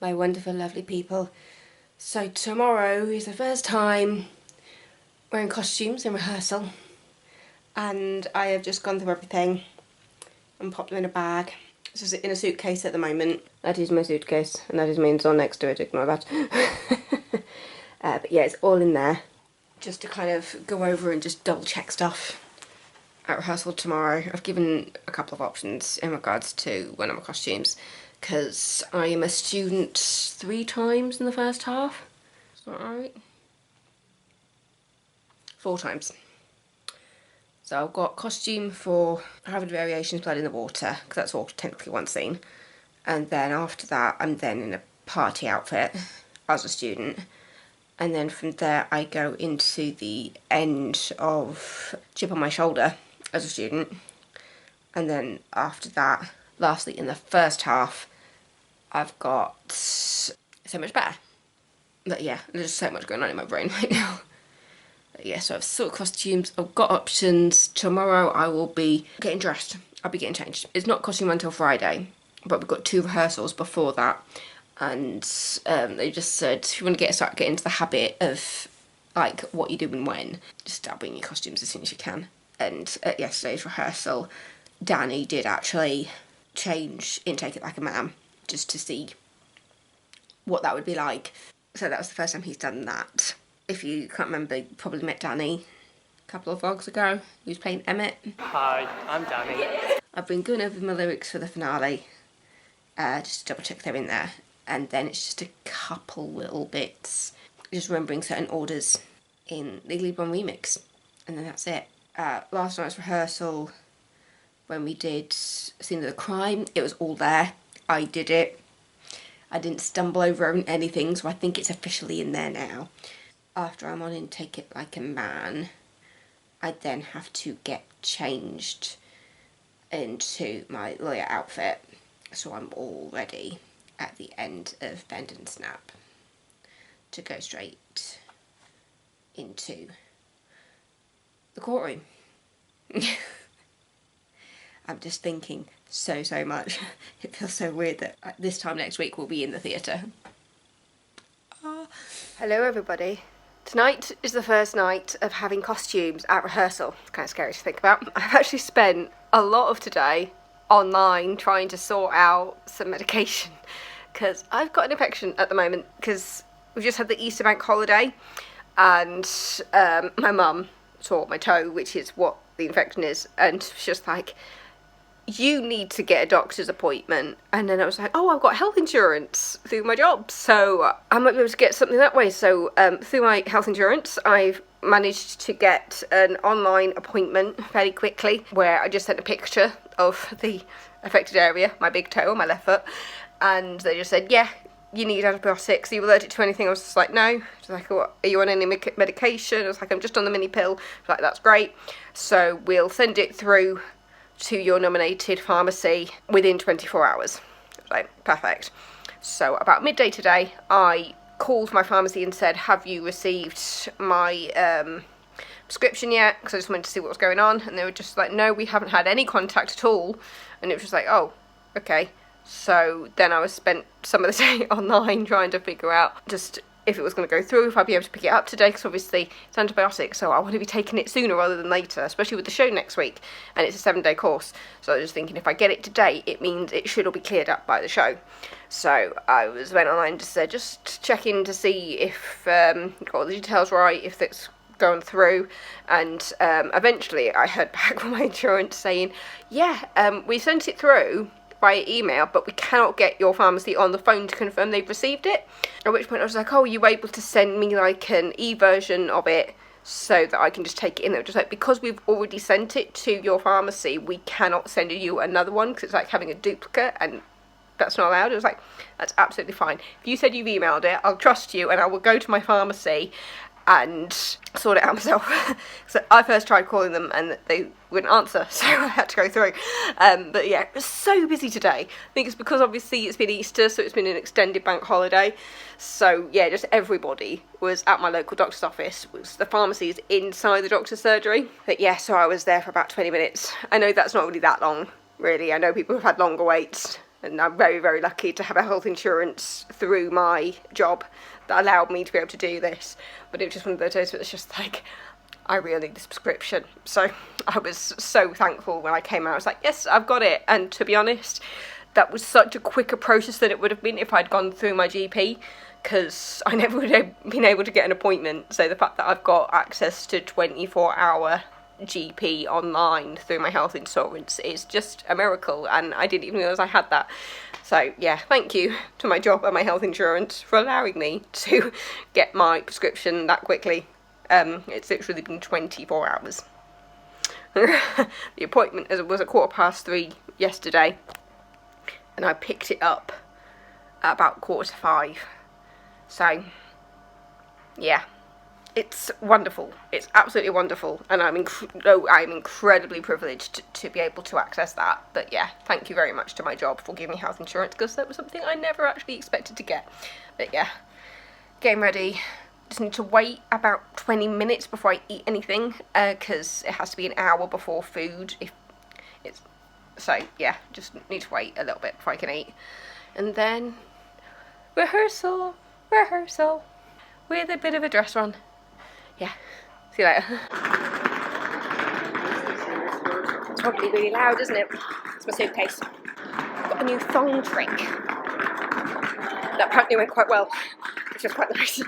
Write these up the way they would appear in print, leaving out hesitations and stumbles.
my wonderful, lovely people. So tomorrow is the first time wearing costumes in rehearsal, and I have just gone through everything and popped them in a bag. It's just in a suitcase at the moment. That is my suitcase, and that is me on next to it, ignore that. But yeah, it's all in there. Just to kind of go over and just double check stuff at rehearsal tomorrow. I've given a couple of options in regards to one of my costumes, because I am a student 3 times in the first half. Is that right? 4 times. So I've got costume for Harvard Variations Blood in the Water, because that's all technically one scene. And then after that, I'm then in a party outfit as a student. And then from there, I go into the end of Chip on My Shoulder as a student. And then after that, lastly, in the first half, I've got So Much Better. But yeah, there's so much going on in my brain right now. But yeah, so I've sorted costumes, I've got options. Tomorrow I will be getting dressed. I'll be getting changed. It's not costume until Friday, but we've got 2 rehearsals before that. And they just said, if you want to start getting into the habit of like what you do and when, just start bringing your costumes as soon as you can. And at yesterday's rehearsal, Danny did actually change in Take It Like a Man, just to see what that would be like. So that was the first time he's done that. If you can't remember, you probably met Danny a couple of vlogs ago. He was playing Emmett. Hi, I'm Danny. I've been going over my lyrics for the finale, just to double check they're in there. And then it's just a couple little bits, just remembering certain orders in Legally Blonde Remix. And then that's it. Last night's rehearsal, when we did Scene of the Crime, it was all there. I did it. I didn't stumble over anything, so I think it's officially in there now. After I'm on in Take It Like a Man, I then have to get changed into my lawyer outfit, so I'm all ready at the end of Bend and Snap to go straight into the courtroom. I'm just thinking so much. It feels so weird that this time next week we'll be in the theatre. Hello everybody. Tonight is the first night of having costumes at rehearsal. It's kind of scary to think about. I've actually spent a lot of today online trying to sort out some medication, because I've got an infection at the moment, because we've just had the Easter bank holiday, and my mum saw my toe, which is what the infection is, and she's just like, you need to get a doctor's appointment. And then I was like, oh, I've got health insurance through my job, so I might be able to get something that way. So through my health insurance, I've managed to get an online appointment fairly quickly, where I just sent a picture of the affected area, my big toe on my left foot, and they just said, yeah, you need antibiotics. Are you allergic to anything? I was just like, no. She's like, what, are you on any medication? I was like, I'm just on the mini pill. She's like, that's great. So we'll send it through to your nominated pharmacy within 24 hours. Like, perfect. So about midday today, I called my pharmacy and said, have you received my prescription yet? Because I just wanted to see what was going on. And they were just like, no, we haven't had any contact at all. And it was just like, oh, okay. So then I was spent some of the day online trying to figure out just if it was going to go through, if I'd be able to pick it up today, because obviously it's antibiotics, so I want to be taking it sooner rather than later, especially with the show next week, and it's a 7-day course. So I was just thinking, if I get it today, it means it should all be cleared up by the show. So I went online and just checking to see if got all the details right, if it's going through, and eventually I heard back from my insurance saying, yeah, we sent it through via email, but we cannot get your pharmacy on the phone to confirm they've received it. At which point I was like, oh, are you able to send me like an e-version of it so that I can just take it in? They were just like, because we've already sent it to your pharmacy, we cannot send you another one, because it's like having a duplicate, and that's not allowed. It was like, that's absolutely fine. If you said you've emailed it, I'll trust you, and I will go to my pharmacy and sort it out myself. So I first tried calling them and they wouldn't answer, so I had to go through. But yeah, it was so busy today. I think it's because obviously it's been Easter, so it's been an extended bank holiday. So yeah, just everybody was at my local doctor's office. The pharmacy is inside the doctor's surgery. But yeah, so I was there for about 20 minutes. I know that's not really that long, really. I know people have had longer waits And I'm very, very lucky to have a health insurance through my job that allowed me to be able to do this. But it was just one of those days where it's just like, I really need this prescription. So I was so thankful when I came out. I was like, yes, I've got it. And to be honest, that was such a quicker process than it would have been if I'd gone through my GP, because I never would have been able to get an appointment. So the fact that I've got access to 24-hour GP online through my health insurance is just a miracle, and I didn't even realise I had that. So yeah, thank you to my job and my health insurance for allowing me to get my prescription that quickly. It's literally been 24 hours. The appointment was at 3:15 yesterday, and I picked it up at about 4:45. So yeah, it's wonderful. It's absolutely wonderful, and I'm incredibly privileged to be able to access that. But yeah, thank you very much to my job for giving me health insurance, because that was something I never actually expected to get. But yeah, getting ready. Just need to wait about 20 minutes before I eat anything, because it has to be an hour before food. So yeah, just need to wait a little bit before I can eat, and then rehearsal with a bit of a dress run. Yeah, see you later. It's probably really loud, isn't it? It's my suitcase. I've got a new thong trick that apparently went quite well, which was quite nice.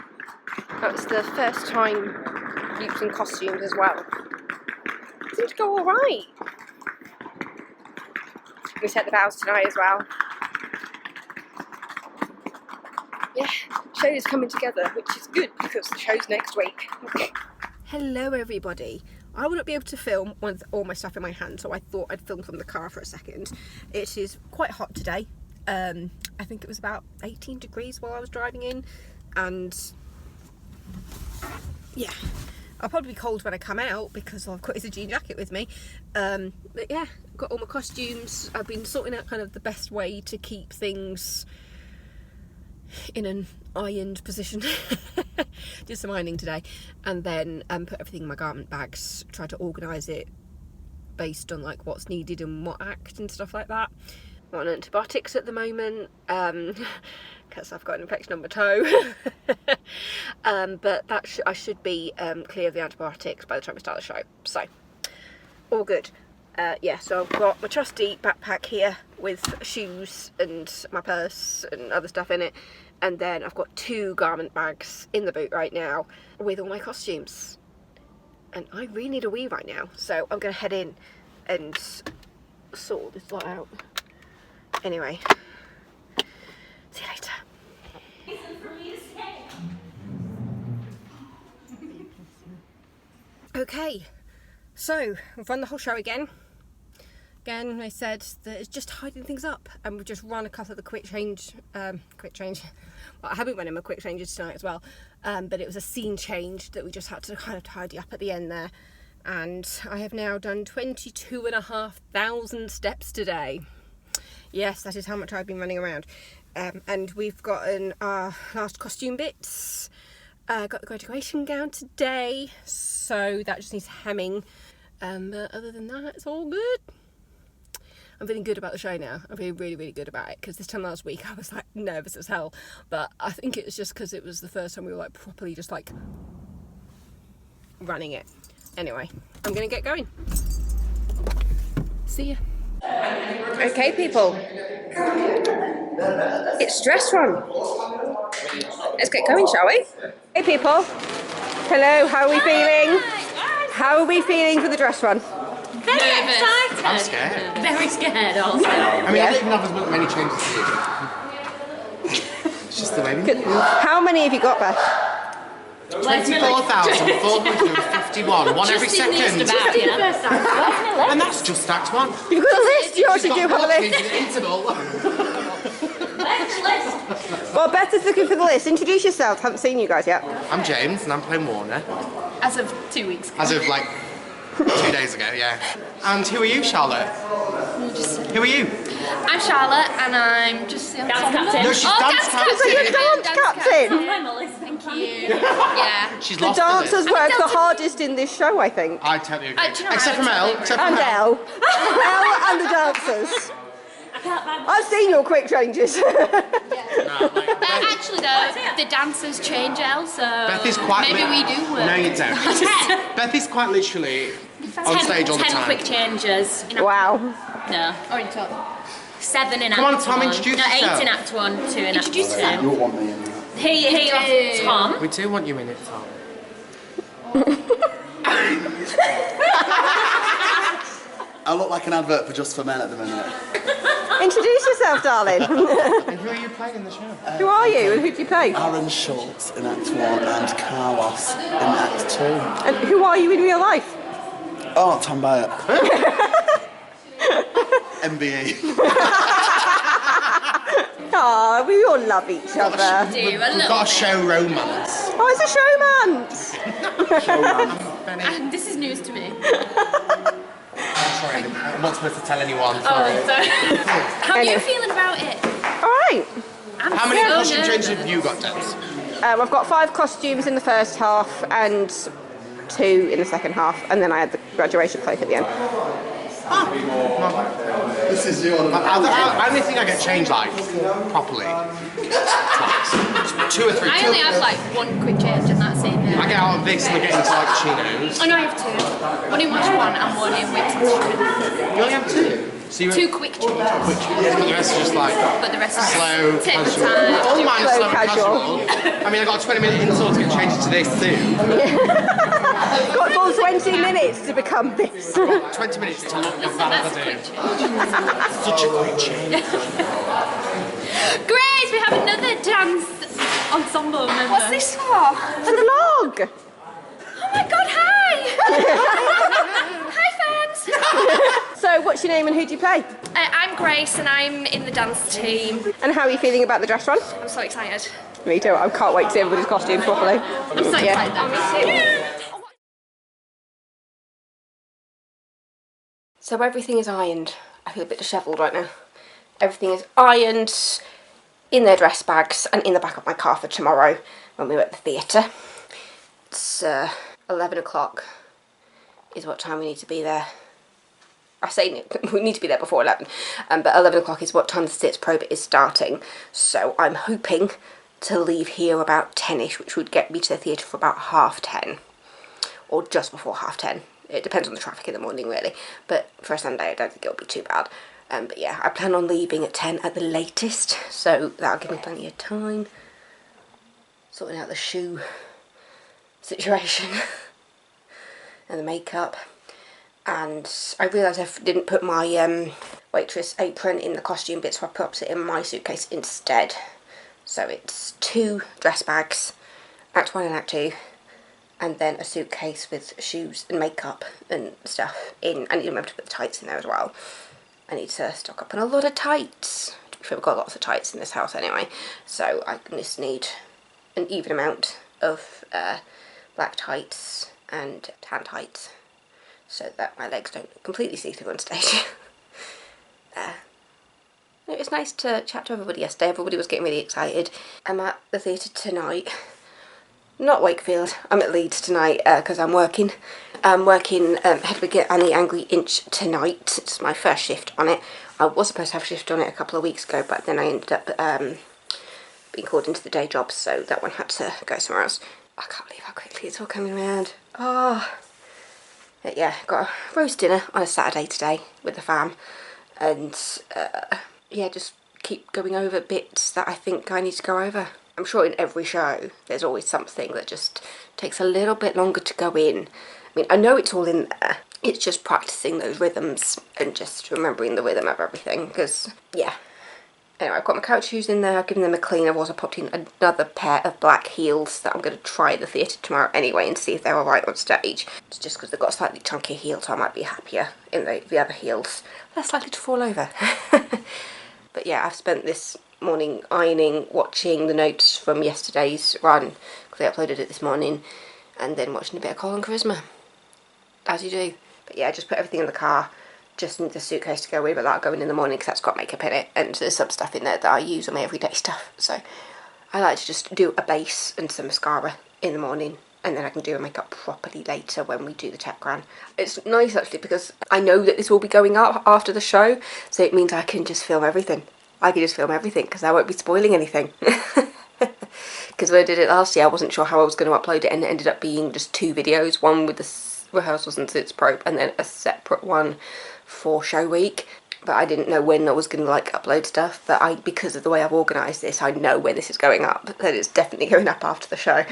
That was the first time using costumes as well. It seemed to go alright. We set the vows tonight as well. Yeah, show's coming together, which is good because the show's next week. Hello everybody. I wouldn't be able to film with all my stuff in my hand, so I thought I'd film from the car for a second. It is quite hot today. I think it was about 18 degrees while I was driving in, and yeah, I'll probably be cold when I come out because I've got a jean jacket with me. But yeah, got all my costumes. I've been sorting out kind of the best way to keep things in an ironed position. Did some ironing today, and then put everything in my garment bags, try to organise it based on like what's needed and what act and stuff like that. I'm on antibiotics at the moment because I've got an infection on my toe. But that I should be clear of the antibiotics by the time we start the show, so all good. Yeah, so I've got my trusty backpack here with shoes and my purse and other stuff in it, and then I've got 2 garment bags in the boot right now with all my costumes, and I really need a wee right now, so I'm going to head in and sort this lot out. Anyway, see you later. Okay, so we've run the whole show again. They said that it's just tidying things up, and we've just run a couple of the quick change. Well, I haven't run in my quick changes tonight as well, but it was a scene change that we just had to kind of tidy up at the end there. And I have now done 22,500 steps today. Yes, that is how much I've been running around. And we've gotten our last costume bits. Got the graduation gown today, so that just needs hemming. But other than that, it's all good. I'm feeling good about the show now. I'm feeling really, really good about it, because this time last week I was like nervous as hell. But I think it was just because it was the first time we were like properly just like running it. Anyway, I'm gonna get going. See ya. Okay, people. It's dress run. Let's get going, shall we? Hey, people. Hello, how are we feeling? How are we feeling for the dress run? Very excited. I'm scared. Very scared also. I mean, I don't even have as many changes to do. It's just the way we do. How many have you got, Beth? 24,451. One every second. About, yeah. And that's just Act 1. You've got a list. You actually do have a list. Well, Beth is looking for the list. Introduce yourself. Haven't seen you guys yet. I'm James, and I'm playing Warner. As of 2 weeks ago. As of like 2 days ago, yeah. And who are you, Charlotte? Who are you? I'm Charlotte, and I'm just the dance captain. No, she's dance captain. So you're dance captain. Thank you. Yeah. She's The lost dancers it. work the hardest in this show, I think. I totally agree. Do you know Except from Elle. Except from And Elle. Elle. Elle and the dancers. I've seen your quick changes. Actually though, the dancers change Elle, so Beth is quite maybe we do work. No, you don't. Beth is quite literally on stage all the 10 time. quick changes. Wow. No. Or in total. 7 in Come on, Act Tom, 1. introduce No, 8 yourself. in Act 1, 2 in Act 2. Introduce yourself. You want me in there. He lost Tom. We do want you in it, Tom. I look like an advert for Just for Men at the minute. Introduce yourself, darling. And who are you playing in the show? Who are you and who do you play? Aaron Schultz in Act 1 and Carlos in Act 2. And who are you in real life? Oh, Tom Byatt. MBE. Ah, we all love each other. Do a We've little got a bit. show romance. Oh, it's a showman. And this is news to me. Sorry, I'm not supposed to tell anyone. Oh, Sorry. sorry. How are you Anyway. feeling about it? All right. How many so costume nervous. changes have you got, Debs? I've got 5 costumes in the first half and 2 in the second half, and then I had the graduation cloak at the end. This is your... I only think I get changed like properly twice. 2 or 3. I only have like 1 quick change and that's it. I get out of this and I get into like chinos. Oh no, I have 2. One in Watch 1 and one in Wix. You only have 2. So you 2 quick changes. but the rest is just like But the rest is slow, take the casual. time. All mine is Slow, slow and casual. casual. I mean, I got a 20-minute insult to get changed to this too. Got full 20 minutes to become this. 20 minutes to look as bad as I do. Such a quick change. Grace, we have another dance ensemble member. What's this for? For the vlog. Oh my god, hi! Hi fans! So, what's your name and who do you play? I'm Grace and I'm in the dance team. And how are you feeling about the dress run? I'm so excited. Me too. I can't wait to see everybody's costumes properly. I'm so excited though, me too. So everything is ironed. I feel a bit dishevelled right now. Everything is ironed in their dress bags and in the back of my car for tomorrow when we're at the theatre. It's 11 o'clock is what time we need to be there. I say we need to be there before 11, but 11 o'clock is what time the Sits probe is starting. So I'm hoping to leave here about 10ish, which would get me to the theatre for about 10:30. Or just before 10:30. It depends on the traffic in the morning, really. But for a Sunday, I don't think it'll be too bad. But yeah, I plan on leaving at 10 at the latest, so that'll give me plenty of time. Sorting out the shoe situation and the makeup. And I realised I didn't put my waitress apron in the costume bit, so I put it in my suitcase instead. So it's 2 dress bags, Act 1 and Act 2. And then a suitcase with shoes and makeup and stuff in. I need to remember to put the tights in there as well. I need to stock up on a lot of tights. To be fair, we've got lots of tights in this house anyway. So I just need an even amount of black tights and tan tights so that my legs don't completely see through on stage. It was nice to chat to everybody yesterday. Everybody was getting really excited. I'm at the theatre tonight. Not Wakefield, I'm at Leeds tonight because I'm working. I'm working Hedwig Annie Angry Inch tonight. It's my first shift on it. I was supposed to have a shift on it a couple of weeks ago, but then I ended up being called into the day job, so that one had to go somewhere else. I can't believe how quickly it's all coming around. Oh. But yeah, got a roast dinner on a Saturday today with the fam. And yeah, just keep going over bits that I think I need to go over. I'm sure in every show there's always something that just takes a little bit longer to go in. I mean, I know it's all in there. It's just practicing those rhythms and just remembering the rhythm of everything, because, yeah. Anyway, I've got my couch shoes in there, I've given them a clean. I've also popped in another pair of black heels that I'm going to try at the theatre tomorrow anyway and see if they're alright on stage. It's just because they've got a slightly chunkier heel, so I might be happier in the other heels. Less likely to fall over. But yeah, I've spent this morning ironing, watching the notes from yesterday's run, because I uploaded it this morning, and then watching a bit of Colin Charisma, as you do. But yeah, just put everything in the car, just need the suitcase to go with, but that'll go in the morning because that's got makeup in it, and there's some stuff in there that I use on my everyday stuff, so I like to just do a base and some mascara in the morning, and then I can do my makeup properly later when we do the tech run. It's nice actually because I know that this will be going up after the show, so it means I can just film everything. I can just film everything because I won't be spoiling anything. Because when I did it last year, I wasn't sure how I was going to upload it, and it ended up being just 2 videos, one with the rehearsals and sits probe, and then a separate one for show week. But I didn't know when I was going to like upload stuff, but because of the way I've organised this, I know when this is going up, that it's definitely going up after the show.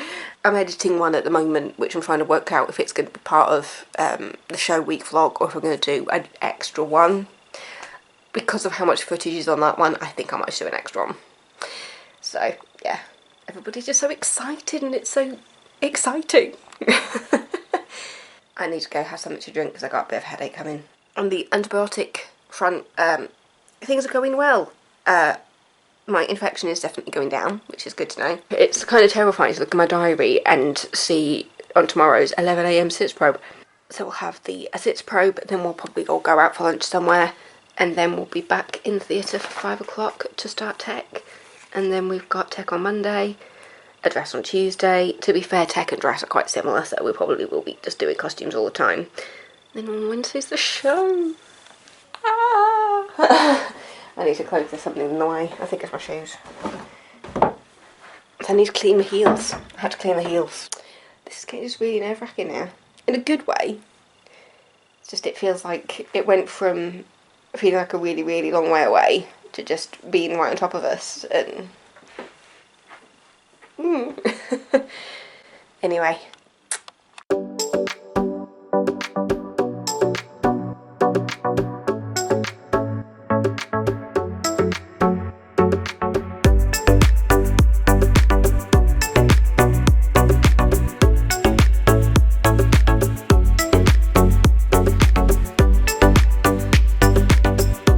I'm editing one at the moment, which I'm trying to work out if it's going to be part of the show week vlog, or if I'm going to do an extra one. Because of how much footage is on that one, I think I might just do an extra one. So, yeah. Everybody's just so excited, and it's so exciting. I need to go have something to drink because I got a bit of a headache coming. On the antibiotic front, things are going well. My infection is definitely going down, which is good to know. It's kind of terrifying to look at my diary and see on tomorrow's 11 AM sits probe. So we'll have the sits probe, then we'll probably all go out for lunch somewhere, and then we'll be back in the theatre for 5 o'clock to start tech. And then we've got tech on Monday, a dress on Tuesday. To be fair, tech and dress are quite similar, so we probably will be just doing costumes all the time. Then on Wednesday's the show. Ah. I need to close, there's something in the way. I think it's my shoes. So I need to clean my heels. I had to clean the heels. This is getting just really nerve-wracking now. In a good way. It's just, it feels like it went from feeling like a really, really long way away to just being right on top of us. And anyway,